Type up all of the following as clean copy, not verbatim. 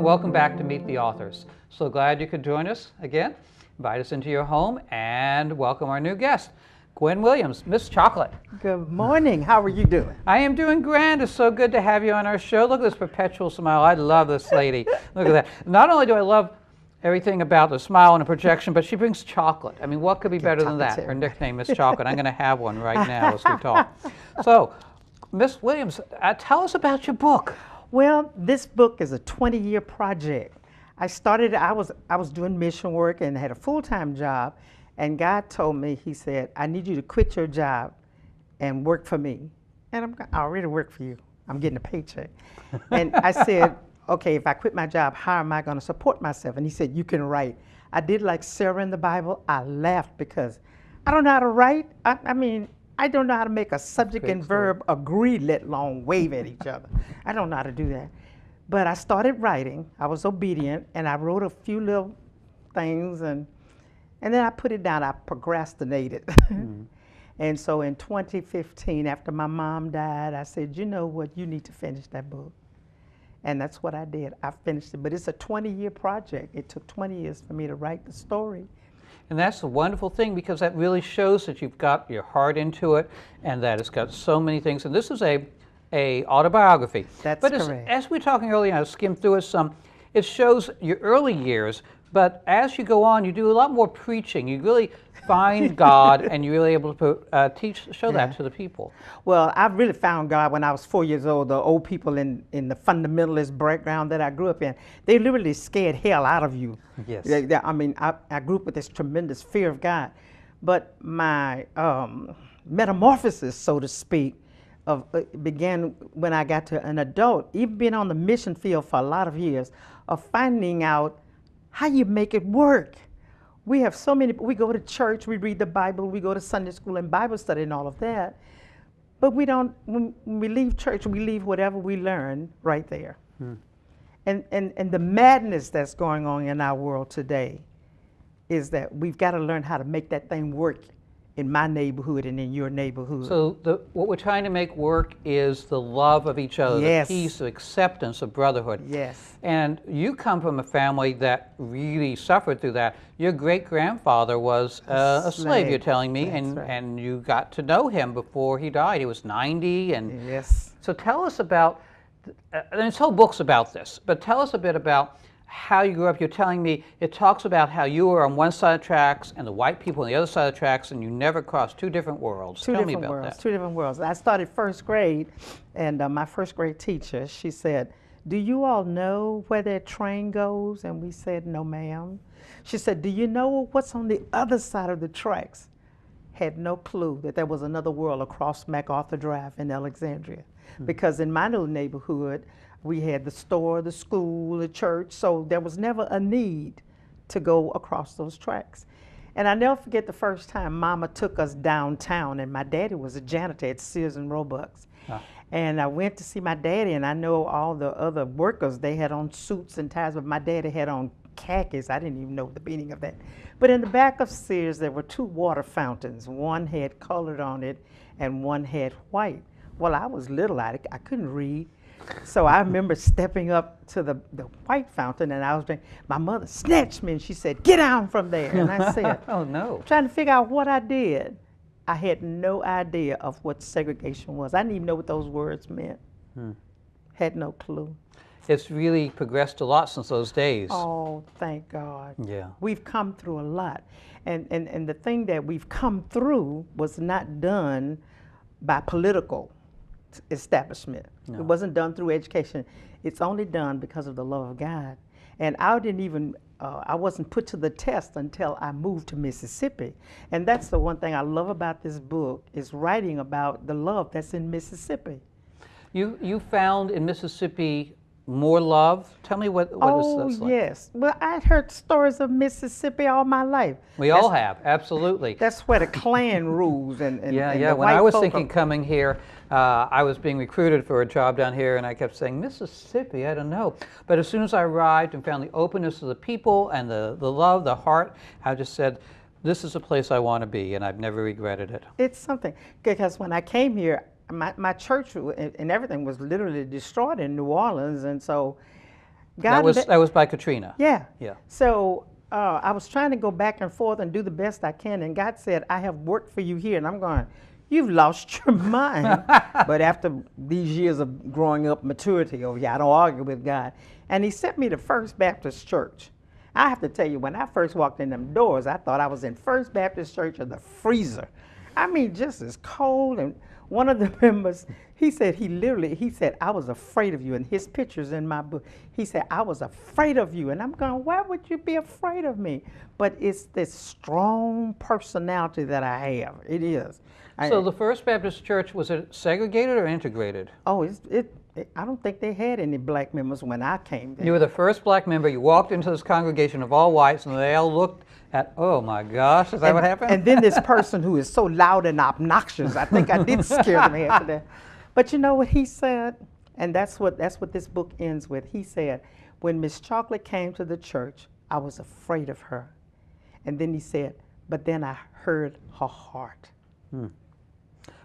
and welcome back to Meet the Authors. So glad you could join us again. Invite us into your home and welcome our new guest, Gwen Williams, Miss Chocolate. Good morning. How are you doing? I am doing grand. It's so good to have you on our show. Look at this perpetual smile. I love this lady. Look at that. Not only do I love everything about the smile and the projection, but she brings chocolate. I mean, what could be better than that? Her nickname is Chocolate. I'm going to have one right now as we talk. So, Miss Williams, tell us about your book. Well, this book is a 20-year project. I was doing mission work and had a full-time job, and God told me, he said, I need you to quit your job and work for me. And I already work for you. I'm getting a paycheck. And I said, okay, if I quit my job, how am I going to support myself? And he said, you can write. I did like Sarah in the Bible. I laughed because I don't know how to write. I mean, I don't know how to make a subject and verb agree, let alone wave at each other. I don't know how to do that. But I started writing. I was obedient, and I wrote a few little things, and then I put it down. I procrastinated. Mm-hmm. And so in 2015, after my mom died, I said, you know what, you need to finish that book. And that's what I did. I finished it. But it's a 20-year project. It took 20 years for me to write the story. And that's a wonderful thing, because that really shows that you've got your heart into it and that it's got so many things. And this is a autobiography. That's But correct. as we were talking earlier, I skimmed through it some, it shows your early years, but as you go on, you do a lot more preaching. You really find God and you're really able to show that to the people. Well, I really found God when I was 4 years old. The old people in the fundamentalist background that I grew up in, they literally scared hell out of you. Yes. I mean, I grew up with this tremendous fear of God. But my metamorphosis, so to speak, began when I got to an adult, even being on the mission field for a lot of years, of finding out how you make it work. We have so many, we go to church, we read the Bible, we go to Sunday school and Bible study and all of that, but we don't, when we leave church, we leave whatever we learn right there. And the madness that's going on in our world today is that we've got to learn how to make that thing work in my neighborhood and in your neighborhood. So what we're trying to make work is the love of each other, Yes. the peace, the acceptance of brotherhood. Yes. And you come from a family that really suffered through that. Your great-grandfather was a slave, you're telling me, and you got to know him before he died. He was 90. And yes. So tell us about, and this whole book's about this, but tell us a bit about how you grew up. You're telling me it talks about how you were on one side of the tracks and the white people on the other side of the tracks, and you never crossed two different worlds. Tell me about that. Two different worlds. I started first grade, and my first grade teacher, she said, do you all know where that train goes? And we said, no, ma'am. She said, do you know what's on the other side of the tracks? Had no clue that there was another world across MacArthur Drive in Alexandria. Because in my little neighborhood, we had the store, the school, the church, so there was never a need to go across those tracks. And I never forget the first time Mama took us downtown, and my daddy was a janitor at Sears and Roebuck's. And I went to see my daddy, and I know all the other workers, they had on suits and ties, but my daddy had on khakis. I didn't even know the meaning of that. But in the back of Sears, there were two water fountains. One had colored on it, and one had white. Well, I was little, I couldn't read. So I remember stepping up to the white fountain, and I was drinking. My mother snatched me and she said, get down from there. And I said, oh no. Trying to figure out what I did. I had no idea of what segregation was. I didn't even know what those words meant. Had no clue. It's really progressed a lot since those days. Oh, thank God. Yeah. We've come through a lot. And the thing that we've come through was not done by political establishment. No. It wasn't done through education. It's only done because of the love of God. And I didn't even, I wasn't put to the test until I moved to Mississippi. And that's the one thing I love about this book, is writing about the love that's in Mississippi. You found in Mississippi more love? Tell me what is like. Yes. Well, I'd heard stories of Mississippi all my life. We all have, absolutely. That's where the Klan rules and yeah. When I was thinking coming here, I was being recruited for a job down here, and I kept saying, Mississippi, I don't know. But as soon as I arrived and found the openness of the people and the love, the heart, I just said, this is a place I want to be, and I've never regretted it. It's something, because when I came here, my church and everything was literally destroyed in New Orleans, and so That was by Katrina. Yeah. Yeah. So I was trying to go back and forth and do the best I can, and God said, I have work for you here. And I'm going, you've lost your mind. But after these years of growing up, maturity over here, I don't argue with God. And he sent me to First Baptist Church. I have to tell you, when I first walked in them doors, I thought I was in First Baptist Church or the freezer. I mean, just as cold. And one of the members, he said, I was afraid of you. And his picture's in my book. He said, I was afraid of you. And I'm going, why would you be afraid of me? But it's this strong personality that I have. It is. So the First Baptist Church, was it segregated or integrated? Oh, I don't think they had any black members when I came there. You were the first black member. You walked into this congregation of all whites, and they all looked at, oh my gosh, is that what happened? And then this person who is so loud and obnoxious, I think I did scare them half to death. But you know what he said? And that's what this book ends with. He said, when Miss Chocolate came to the church, I was afraid of her. And then he said, but then I heard her heart.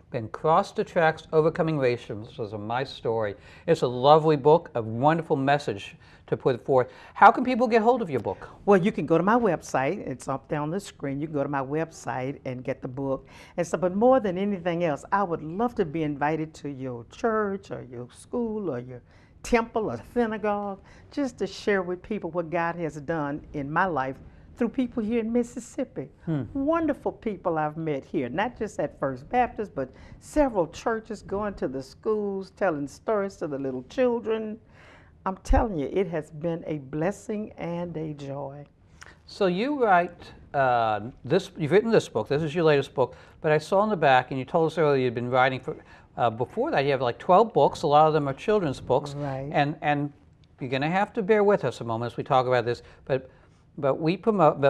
Been Crossed the Tracks, Overcoming Racism. This was my story. It's a lovely book, a wonderful message to put forth. How can people get hold of your book? Well, you can go to my website. It's up there on the screen. You can go to my website and get the book. And so, but more than anything else, I would love to be invited to your church or your school or your temple or synagogue, just to share with people what God has done in my life through people here in Mississippi. Wonderful people I've met here, not just at First Baptist, but several churches, going to the schools, telling stories to the little children. I'm telling you, it has been a blessing and a joy. So you write you've written this book. This is your latest book, but I saw in the back, and you told us earlier you'd been writing for, before that you have like 12 books. A lot of them are children's books. Right. And you're gonna have to bear with us a moment as we talk about this, but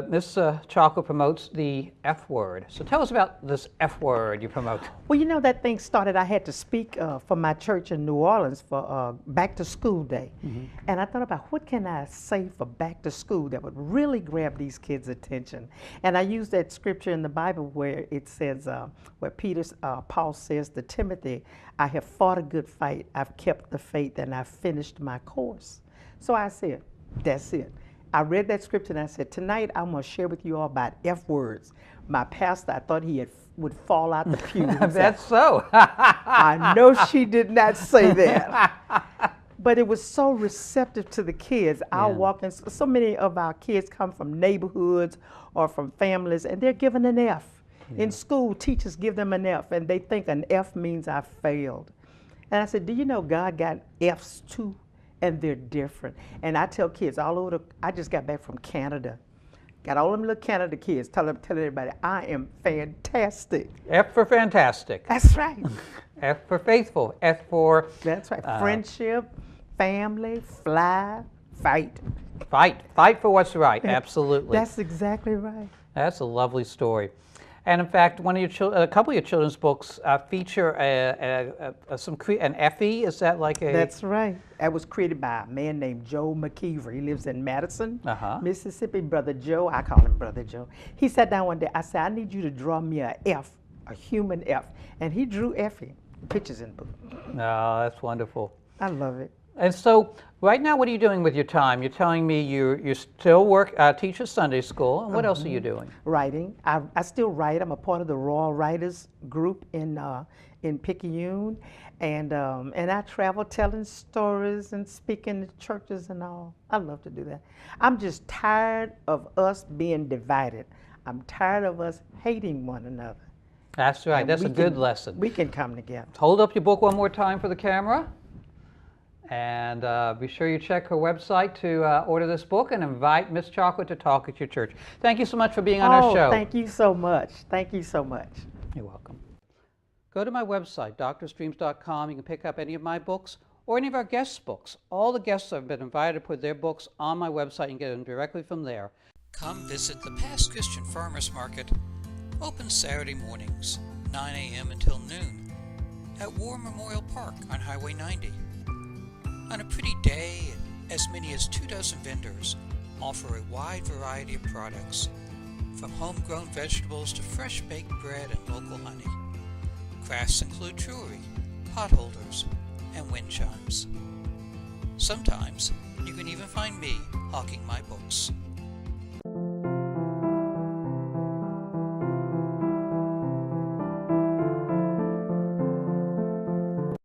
Miss Chocolate promotes the F word. So tell us about this F word you promote. Well, you know, that thing started, I had to speak for my church in New Orleans for back to school day. And I thought about what can I say for back to school that would really grab these kids' attention. And I used that scripture in the Bible where it says, where Paul says to Timothy, I have fought a good fight, I've kept the faith, and I've finished my course. So I said, that's it. I read that scripture and I said, tonight I'm going to share with you all about F words. My pastor, I thought he would fall out the pew. That's so. I know she did not say that. But it was so receptive to the kids. I'll walk in, so many of our kids come from neighborhoods or from families, and they're given an F. In school, teachers give them an F, and they think an F means I failed. And I said, do you know God got Fs too? And they're different. And I tell kids all over I just got back from Canada. Got all them little Canada kids, tell everybody, I am fantastic. F for fantastic. That's right. F for faithful. F for... That's right. Friendship, family, fly, fight. Fight for what's right, absolutely. That's exactly right. That's a lovely story. And in fact, a couple of your children's books feature an Effie. Is that like a? That's right. That was created by a man named Joe McKeever. He lives in Madison, Mississippi. Brother Joe, I call him Brother Joe. He sat down one day. I said, I need you to draw me a F, a human F, and he drew Effie. Pictures in the book. Oh, that's wonderful. I love it. And so, right now, what are you doing with your time? You're telling me you still teach at Sunday school, and what else are you doing? Writing. I still write. I'm a part of the Royal Writers group in Picayune, and I travel telling stories and speaking to churches and all. I love to do that. I'm just tired of us being divided. I'm tired of us hating one another. That's right. That's a good lesson. We can come together. Hold up your book one more time for the camera. And be sure you check her website to order this book and invite Miss Chocolate to talk at your church. Thank you so much for being on our show. Thank you so much. Thank you so much. You're welcome. Go to my website, drstreams.com. You can pick up any of my books or any of our guests' books. All the guests have been invited to put their books on my website and get them directly from there. Come visit the Past Christian Farmers Market, open Saturday mornings, 9 a.m. until noon, at War Memorial Park on Highway 90. On a pretty day, as many as 24 vendors offer a wide variety of products, from homegrown vegetables to fresh baked bread and local honey. Crafts include jewelry, pot holders, and wind chimes. Sometimes you can even find me hawking my books.